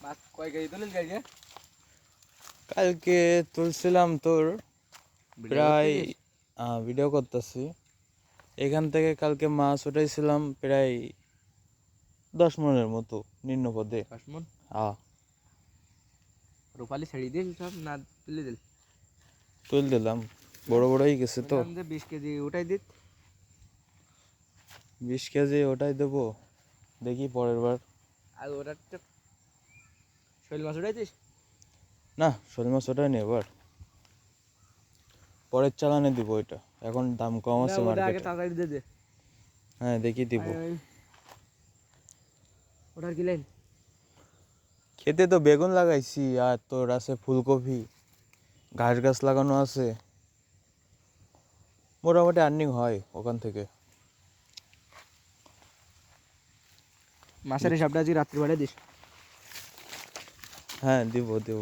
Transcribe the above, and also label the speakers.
Speaker 1: মাছ কয় কেজি তুলেন কালকে?
Speaker 2: কালকে তুলছিলাম তোর প্রায় ভিডিও করতেছি এখান থেকে কালকে মাছ উঠাইছিলাম প্রায় 10 মনের মতো নিম্নপদে।
Speaker 1: 10 মন
Speaker 2: হ্যাঁ,
Speaker 1: রূপালি ছেড়ে দিল সব না তুলে দিল?
Speaker 2: তুল দিলাম, বড় বড় হয়ে গেছে তো।
Speaker 1: 20 কেজি উঠাই দিত।
Speaker 2: 20 কেজি ওটাই দেবো, দেখি পরের বার।
Speaker 1: আর ওটা তো শৈল মাছ উঠাইছিস?
Speaker 2: না, শোল মাছ ওটাই নেই, এবার পরের চালানে দিব ওইটা, এখন দাম কম
Speaker 1: না
Speaker 2: আছে
Speaker 1: ওটা আগে
Speaker 2: মার্কেটে।
Speaker 1: তাড়াতাড়ি দিয়ে দে।
Speaker 2: হ্যাঁ, দেখি দিব।
Speaker 1: ওটার কি লাইন?
Speaker 2: খেতে তো বেগুন লাগাইছি, আর তোর আছে ফুলকপি, ঘাস গাছ লাগানো আছে, মোটামুটি আর্নিং হয় ওখান থেকে।
Speaker 1: মাছের হিসাবটা আজকে রাত্রি বেলায় দিস।
Speaker 2: হ্যাঁ, দিব দিব।